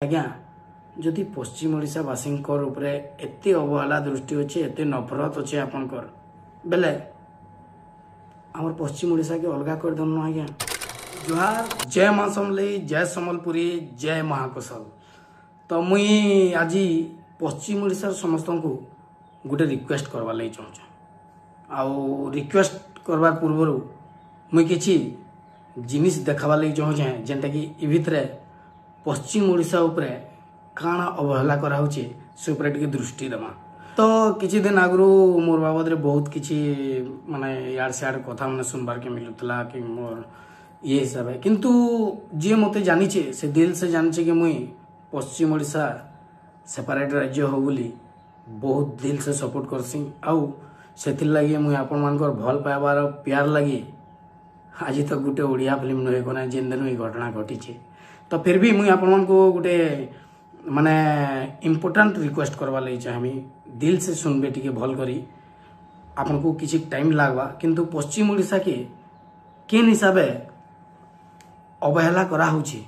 आज्ञा जदि पश्चिम ओडिशा वासी एत अवहेला दृष्टि अच्छे एत नफरत अच्छे आपनकर बेले आमर पश्चिम ओडिशा के अलगा कर दन आज्ञा। जुहार जय मां समलेई जय सम्बलपुरी जय महाकोशल। तो मुई आज पश्चिम ओडिशा समस्त को गोटे रिक्वेस्ट करवा लगी चाहूँ। आउ रिक्वेस्ट करवा पूर्व मुई किछि जिनिस देखावा लगी चाहूँ जेनटा कि इ भितरे पश्चिम ओडिशा उपरे काना अवहेला कराउचे से उपरे टिके दृष्टि देमा। तो किछि दिन आगु मोर बाबद रे बहुत किछि माने यार सियार कथा माने सुनबार के मिलुतला कि मोर ये हिसाब है, किंतु जे मते जानिचे से दिल से जानिचे कि मुई पश्चिम ओडिशा सेपरेट राज्य हो बोली बहुत दिल से सपोर्ट करसी। आउ सेथिर लागि मुई आपन मानकर भल पाइबार प्यार लागि आज तक गोटे ओडिया फिल्म नहे कोना जेन दिन घटना घटी। तो फिर भी मुई आपन को गोटे माने इम्पोर्टेंट रिक्वेस्ट करवा लगी चाहमी दिल से सुनबे टिके भल करी आपन को किछि टाइम लागबा, किंतु पश्चिम ओडिशा के केन हिसाबे अवहेला करा होछि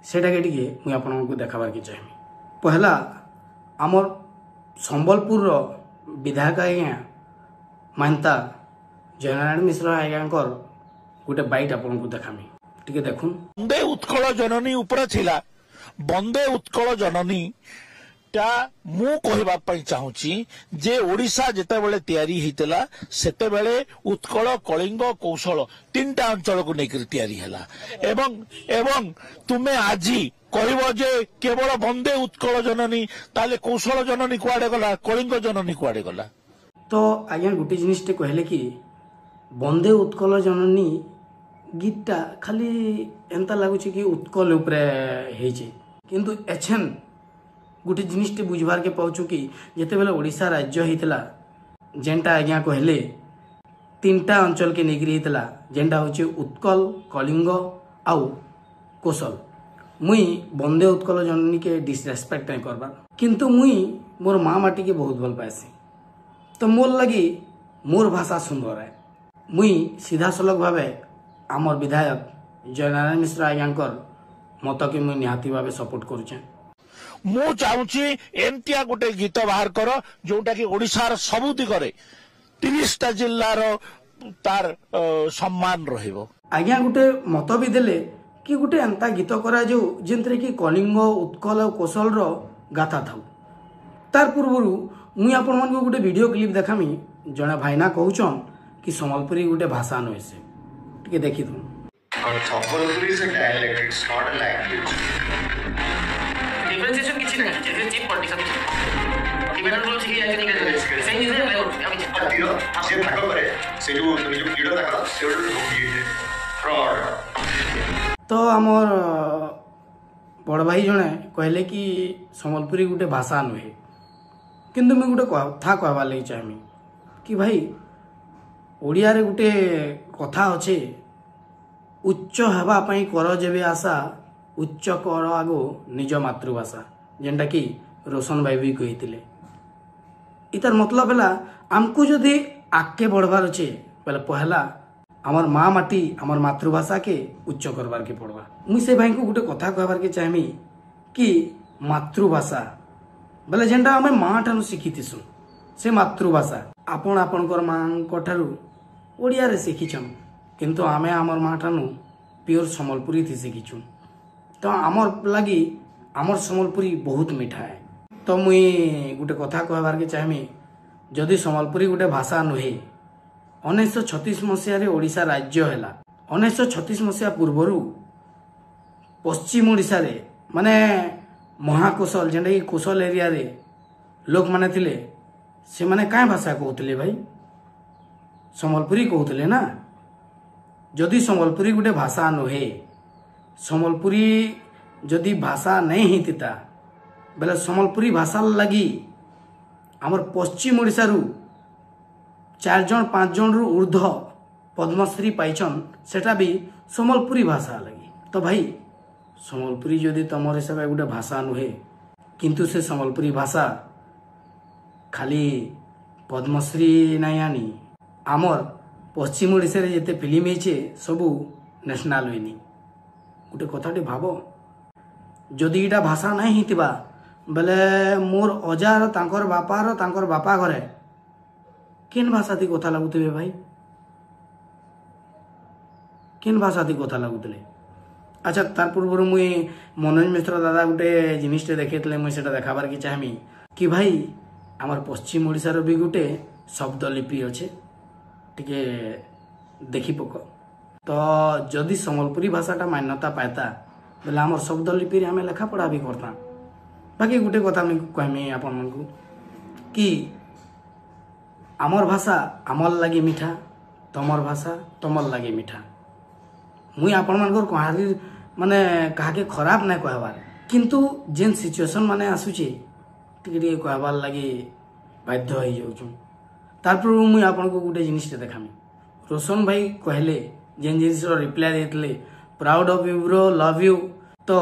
सेटा के टिके मुई आपन को देखाबार के चाहमी। पहला आमर संबलपुर रो विधायक आज्ञा मानता जयनारायण मिश्र आज्ञाकर गोटे बाइट आपन को देखामी टिके देखुन। बंदे उत्कल जननी ऊपर थिला बंदे उत्कल जननी टा मु कहबा पई चाहूची जे ओडिशा जेते बेले तयारी हितला सेते बेले उत्कल कलिंग कौशल तीनटा अंचल को नेकर तयारी हला एवं एवं तुमे आजी कहबो जे केवल बंदे उत्कल जननी ताले कौशल जननी कुआडे गला कलिंग जननी कुआडे गला। तो आज्ञा गोटे जिनिसटे कहले कि बंदे उत्कल जननी गीतटा खाली एंता लगुच कि उत्कल उपरे हेचे, किंतु एछन गोटे जिनिसटे बुझबार के पाउछु कि जेते बेले ओडिशा राज्य हितला जेनटा आज्ञा कहले तीनटा अंचल के नेगरी हितला जेनटा होचे उत्कल कलिंग आउ कौशल। मुई बंदे उत्कल जननी के डिसरेस्पेक्ट नहीं करबा, किंतु मुई मोर माँ माटी के बहुत भल पाएसी। तो मोर लगी मोर भाषा सुंदर है। मुई सीधा सलग भावे आमर विधायक जयनारायण मिश्र आज्ञाकर मत के मुई निहाती भावे सपोर्ट करूचे। मु चाहूची एमतिया गोटे गीत बाहर कर जोटा कि ओडिशार सबु दिगरे 30टा जिल्लार तार सम्मान रहिबो। आज्ञा गोटे मत भी देले कि गोटे एंता गीत करा जो जेंतरे कि कलिंग उत्कल और कौशल रो गाथा थाउ। तार पूर्वरु मुई आपन मन को गोटे वीडियो क्लिप देखामी जने भाईना कहउछन कि संबलपुरी गोटे भाषा नहे से टिके देखि दु। Sambalpuri is a dialect, it's not a language. Differentiation किसी नहीं है, जैसे चीप पॉलिटिक्स है। डिपेंडेंट रोल चाहिए या नहीं करेंगे। सही चीज़ है, मैं अभी चीप तीनों से भागो करे, से जो वीडियो देखा, से जो ढूंढी है, fraud। तो आमर बड़ भाई जने कहले कि संबलपुरी गोटे भाषा नहे, किंतु मैं गोटे कथा कहबा लगी चाहमी कि भाई ओडिया रे गोटे कथा अच्छे उच्च हेबा पई कर जेबे आशा उच्च कर आगो निज मातृभाषा जेनटा कि रोशन भाई भी कहितिले। इतार मतलब है आमको जदि आगे बढ़वार अच्छे पहले पहला आमर माँ माटी आमर मातृभाषा के उच्च करवार के पड़वा। मुई से भाई को गोटे कथा कहबार के चाहमी कि मातृभाषा बोले जेनटा आमे माँ ठानु शिखिथिसु से मातृभाषा आपण आपणकर माँ ठारू ओडिया रे शिखिछन, किंतु आमे आमर माँ ठानु प्योर संबलपुरी थी शिखिछु। तो आमर लगी आमर संबलपुरी बहुत मीठा है। तो मुई गोटे कथा कहबार के चाहमी जदि संबलपुरी गोटे भाषा नुहे 1936 मसीह रे ओडिशा राज्य हैला। 1936 मसीहा पूर्वरु पश्चिम ओडिशा रे माने महाकोशल जेंटा कि कोशल एरिया रे लोक माने थिले से माने काय भाषा कहउतले भाई संबलपुरी कहउतले ना। जदि संबलपुरी गोटे भाषा नुहे संबलपुरी जदि भाषा नहीं हितिता बेले संबलपुरी भाषा लगी आमर पश्चिम ओडिशा रु 4 जन 5 जन रु ऊर्ध पद्मश्री पाइछन सेटा भी संबलपुरी भाषा लगी। तो भाई संबलपुरी जदि तमर हिसाब गोटे भाषा नुहे किंतु से संबलपुरी भाषा खाली पद्मश्री नहीं आनी आमर पश्चिम ओडिशा रे जेते फिल्म हेचे सबू नेशनल होइनी। गोटे कथाटे भाव जदि इटा भाषा नहीं हितबा बेले मोर अजार तांकर बापा घरे केन भाषा थी कथा लगुते भाई केन भाषा थी कथा लगुते। अच्छा तार पूर्व मुई मनोज मिश्र दादा गोटे जिनिसटे देखते मुझे देखाबार की चाहमी कि भाई आमर पश्चिम ओडिशार भी गोटे शब्द लिपि अच्छे टिके देखी पक तो जदि संबलपुरी भाषाटा मान्यता पाता बोले आमर शब्द लिपि आम लेखा पढ़ा भी करता। बाकी गोटे कथा मुझे कहमी आपण मानकु कि आमर भाषा आमर लगे मीठा तमर भाषा तमर लगे मीठा। मुई आपण मानकर कहारी माने कहा खराब ना कहबार किंतु जेन सिचुएशन माने आसुचे टिके कहबार लगे बाध्य हो जाऊँ। तारपर मुई आपण को गोटे जिनिसटे देखामी रोशन भाई कहले जेन जिनिस रिप्लाई देते proud of you bro love you तो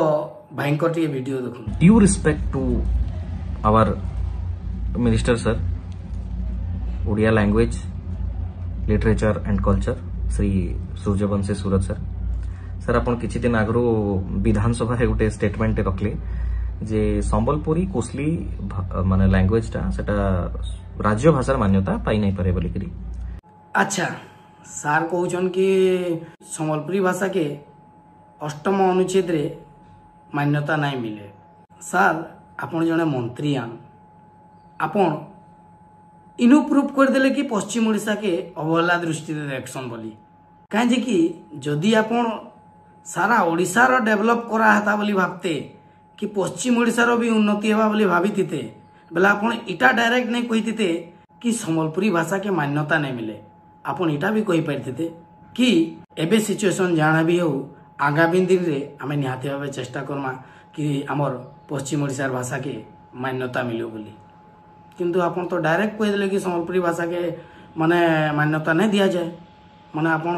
भाई को टिके वीडियो देखु। Due respect to our minister sir Odia language literature and culture Shri Suryavanshi Surat sir sir आपण किछि दिन आगरो विधानसभा रे गोटे स्टेटमेंट रखले जे संबलपुरी कोसली माने लैंग्वेज टा सेटा राज्य भाषा मान्यता पाई नहीं पारे बोली करी। अच्छा सार कहउछन कि संबलपुरी भाषा के 8म अनुच्छेद रे मान्यता नहीं मिले। सार आपण जने मंत्री आन आपण इनु प्रूफ कर देले कि पश्चिम ओडिशा के अवहेला दृष्टि देखसन बोली कहीं कि जदि आपण सारा ओडिशार डेभलप करा हता बोली भाबते कि पश्चिम ओडिशार भी उन्नति हेबा बोली भाबिथिते बेला आपण इटा डायरेक्ट नहीं कहिथिते कि संबलपुरी भाषा के मान्यता नहीं मिले। आपण इटा भी कहि पारथिते कि एबे सिचुएशन जाना भी हो आगामी दिन रे आमे निहाती भाबे चेष्टा करमा कि हमर पश्चिम ओडिशार भाषा के मान्यता मिलो बोली किंतु आपण तो डायरेक्ट कहि देले कि संबलपुरी भाषा के माने मान्यता नहीं दिया जाए माने आपण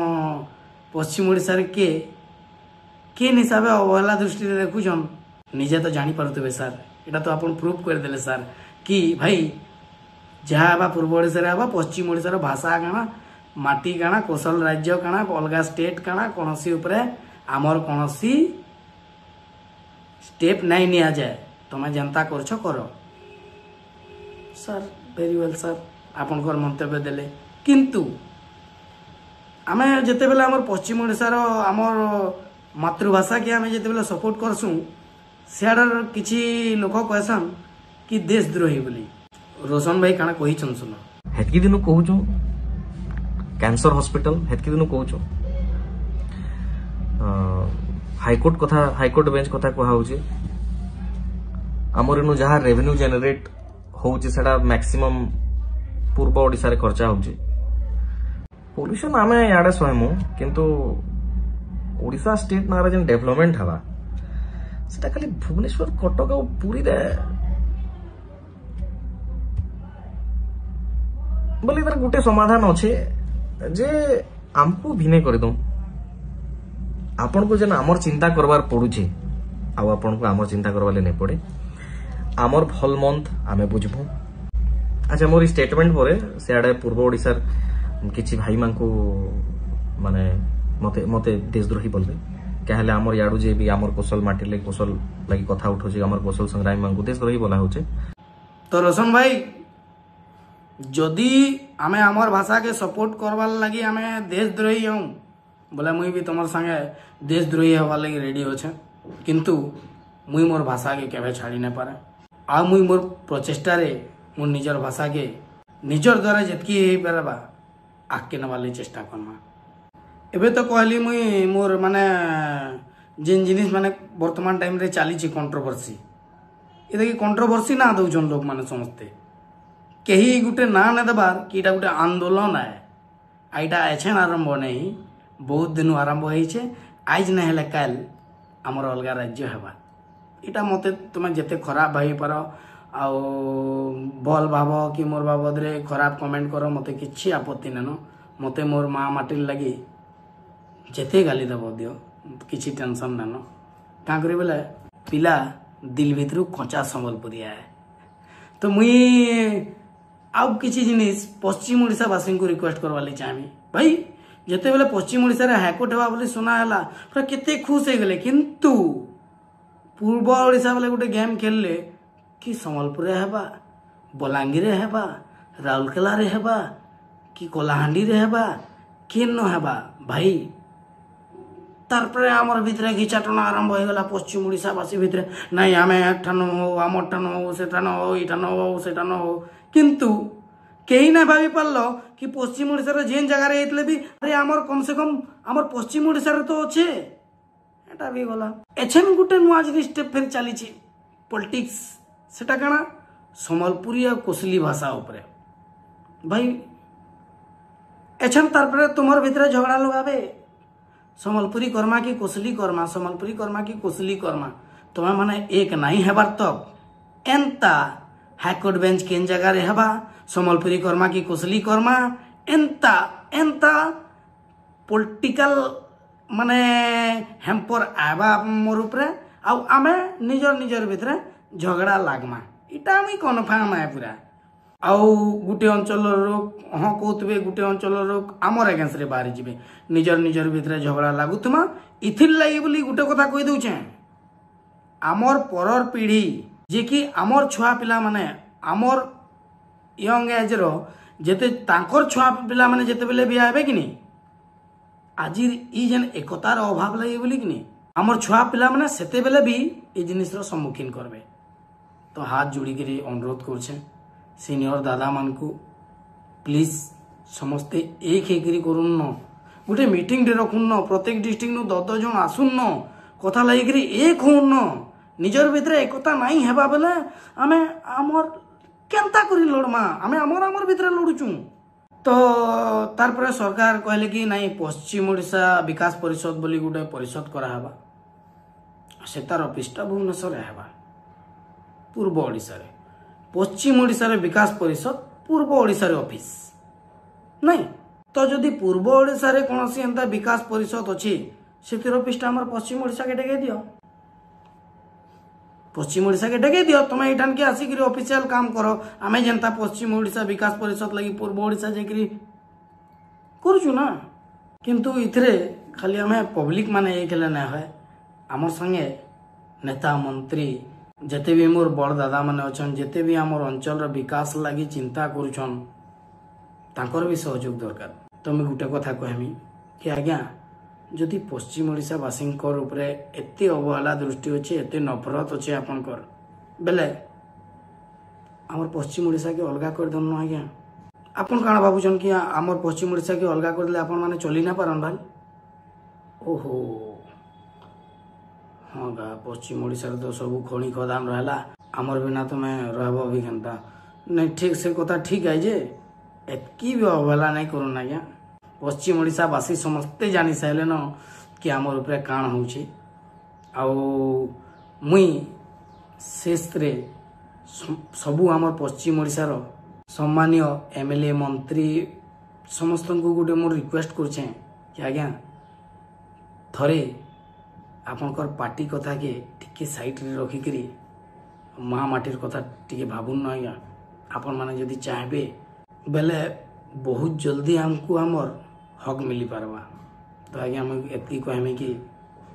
पश्चिम ओडिशा रे के हिसाब से अवहेला दृष्टि देखुन निजे तो जानी पारुथिबे सर एटा तो आपण प्रूफ कर देले सर कि भाई जहाँ पूर्व ओडिशा पश्चिम ओडिशार भाषा काना माटी काना कौशल राज्य काना अलगा स्टेट काना कौनसी उपरे आमर कौनसी स्टेप नहीं निया जाए तुम्हें जनता करछ करो सर वेरी वेल सर आपनकर मंतव्य देले किंतु आमे जेते बेला हमर पश्चिम ओडिशार हमर मातृभाषा के आमे जेते बेला सपोर्ट करसु सियाडर किछि लोक कहसन कि देशद्रोही बोली रोशन भाई काना कहि छन सुनो हेतकी दिनु कहूछु कैंसर हॉस्पिटल हेतकी दिनु कहूछु हाईकोर्ट बेंच कथा कहा होछि हमर इनु जहा रेवेन्यू जनरेट होछि सेडा मैक्सिमम पूर्व ओडिसा रे खर्चा होछि पोल्यूशन आमे याडे स्वयं किंतु ओडिसा स्टेट नारा जेन डेवलपमेंट हवा सेटा खाली भुवनेश्वर कटक और पुरी रे बोले तार गोटे समाधान अच्छे जे आमको भिने कर दो आपन को जेन आमर चिंता करवार पड़ुछे आ आपन को आमर चिंता करवाले नहीं पड़े आमर भल मंथ आमे बुझबो। अच्छा मोर स्टेटमेंट परे सेआडे पूर्व ओडिसार किछि भाई मानकु माने मते मते देशद्रोही बोलबे कहले आमर याडू जे भी आमर कौशल माटी ले कौशल लागि कथा उठोजे आमर कौशल संग्रामी मानकु देशद्रोही बोला होचे। तो रोशन भाई जदि आमे आमर भाषा के सपोर्ट करवार लगी आमे देशद्रोही हूँ बोले मुई भी तुम संगे देशद्रोही हवार लगी रेडी अच्छे किंतु मुई मोर भाषा के केवे छाड़ी नहीं पारे आ मुई मोर प्रचेष्टा रे मोर निजर भाषा के निजर द्वारा जितकी हो पारबा आगे नवाली चेष्टा करमा। एबे तो कहली मुई मोर माने जिन जिनिस माने वर्तमान टाइम रे चली कंट्रोवर्सी ये देखिए कंट्रोवर्सी ना दौन लोक माने समझते कहीं गोटे ना ना देवार कि इटा गोटे आंदोलन है आईटा एछेन आरंभ नहीं बहुत दिन आरंभ होइछे आज नहीं हेले काल आमर अलगा राज्य हेबा इटा मते तुम जेते खराब भाई पार आउ भल भाव कि मोर बाबद रे खराब कमेंट कर मते किछि आपत्ति नेनो मते मोर माँ माटी लगी जेते गाली देव दियो किछि टेंशन नेनो क्या करी बोले पिला दिल भितर कचा संबलपुरी है तो मुई आउ किछि जिनिस पश्चिम ओडिशा वासी को रिक्वेस्ट करवाली चाहमी भाई जेते बेले पश्चिम ओडिशा रे हाईकोर्ट हेबा बोली सुना हला पूरा केते खुश हो गले किंतु पूर्व ओडिशा बेले गोटे गेम खेलले कि संबलपुर हेबा, बलांगीर हेबा, राउरकेला रे हेबा कि कलाहांडी रे हेबा कि न हेबा भाई तारपरे आमर भितरे घिचाटना आरंभ हो गला पश्चिम ओडिशावासी भितरे नहीं आम एठान हो आमरठान हो सेठान हो ईठान हो सेठान हो किंतु कहीं ना भावी पारल कि पश्चिम ओडिशार जेन जगार होते भी अरे आमर कम से कम आमर पश्चिम ओडिशार तो अच्छे एटा भी गला एछन गुटे नुआ जिन स्टेप फिर चली पॉलिटिक्स सेटा काना संबलपुरी और कोसली भाषा उपरे भाई एछन तारपरे तुमर भितरे झगड़ा लगाबे संबलपुरी कर्मा की कोसली कर्मा संबलपुरी कर्मा की कोसली कर्मा तुम्हें माने एक नहीं हेबार तक एंता हाईकोर्ट बेंच केन जगह रे हेबा संबलपुरी कर्मा की कोसली कर्मा एंता एंता पॉलिटिकल माने हेम्पर आबा मोर उपरे आउ आमे निजर निजर भितरे झगड़ा लागमा इटा आमी कन्फर्म है पूरा आउ गुटे अंचल लोक हाँ कहते गुटे अंचल लोक आमर एगेंस्ट रे बाहरी जीवे निजर निजर भितर झगड़ा लागुथमा इथिर लगी बोली गुटे कथा कहि दउछे आमर परर पीढ़ी जे कि आमर छुआ पिला माने आमर यंग एज रो जेते तांकर छुआ पिला माने जेते बेले बिया हेबे कि नहीं आज ई जेन एकतार अभाव लगी बोली कि नहीं आमर छुआ पिला माने सेते बेले भी ई जिनिस रो सम्मुखीन करबे तो हाथ जोड़ी करी अनुरोध करछे सीनियर दादा मान को प्लीज समस्ते एक हेकरी करूँ न गोटे मीटिंग रखुन न प्रत्येक डिस्ट्रिक्ट नु 10 जन आसुन न कथा लगी एक हो न निजर भितर एकता नहीं हेबा बेले आमे आमर केनता करी लड़मा आमे आमर आमर भितर लड़ुचु तो तारपरे सरकार कहले कि नहीं पश्चिम ओडिशा विकास परिषद बोली गोटे परिषद करा हेबा से तार ऑफिसटा भुवनेश्वर हेबा पूर्व ओडिशा रे पश्चिम ओडिशा रे विकास परिषद पूर्व ओडिशा रे ऑफिस नहीं तो जदि पूर्व ओडिशा रे कोनोसी एंता विकास परिषद अछि सेतिर ऑफिसटा हमर पश्चिम ओडिशा के डेगे दियो पश्चिम ओडिशा के डेगे दियो तुम एठान के आसी करी ऑफिशियल काम करो आमे जनता पश्चिम ओडिशा विकास परिषद लगी पूर्व ओडिशा जेकरी करछु ना किंतु इथरे खाली हमें पब्लिक माने एक ले ना है हमर संगे नेता मंत्री जेते भी मोर बड़ दादा माने अछन जेते भी हमर अंचल रो विकास लागि चिंता करूछन तांकर भी सहयोग दरकार तो मैं गुटे कथा कहमी कि आज्ञा जदि पश्चिम ओडिशा वासिंकर उपरे एते अवहेला दृष्टि अछि एते नफरत अछि आपनकर बेले हमर पश्चिम ओडिशा के अलगा कर दन आज्ञा आपन काना भाबुछन कि हमर पश्चिम ओडिशा के अलगा कर देले आपन माने चली ना पारन भाई ओहो हाँ गा पश्चिम ओडिशा तो सब खणी खदान रहला आमर बिना तो मैं रहबो भी केनता नहीं ठीक से कथा ठीक है जे एतकी भी अवहेला नहीं करूँ आज्ञा पश्चिम ओडिशा वासी समस्ते जानी सारे न कि आमर उपरे काण होउछि आउ मुई शेष रे सबू आमर पश्चिम ओडिशा रो सम्मानीय एमएलए मंत्री समस्त को गोटे मोर रिक्वेस्ट करछे कि आज्ञा थरे आपनकर पार्टी कथा के टिके साइड रे रखी करी महामाटीर कथा टिके भाबुन न आज्ञा आपन माने जदि चाहबे बेले बहुत जल्दी हमको हमर हक मिली पारबा तो आज्ञा हम एतकी कहमी कि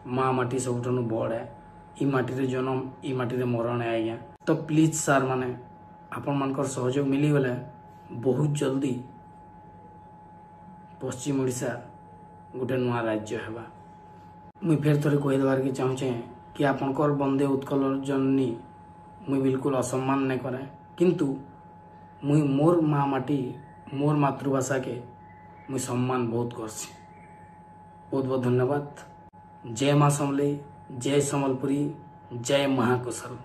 महामाटी सबुठनु बड़ है ई माटी रे जन्म ई माटी रे मरण है आज्ञा तो प्लीज सर माने आपन मानकर सहयोग मिली गले बहुत जल्दी पश्चिम ओडिशा गोटे नुआ राज्य हेबा मुई फेर थोड़े कही देवार के चाहूचे कि आपनकर बंदे उत्कल जननी मुई बिल्कुल असम्मान नहीं करे किंतु मुई मोर महामाटी मोर मातृभाषा के मुई सम्मान बहुत करसी बहुत बहुत धन्यवाद जय मां समलेई जय संबलपुरी जय महाकोशल।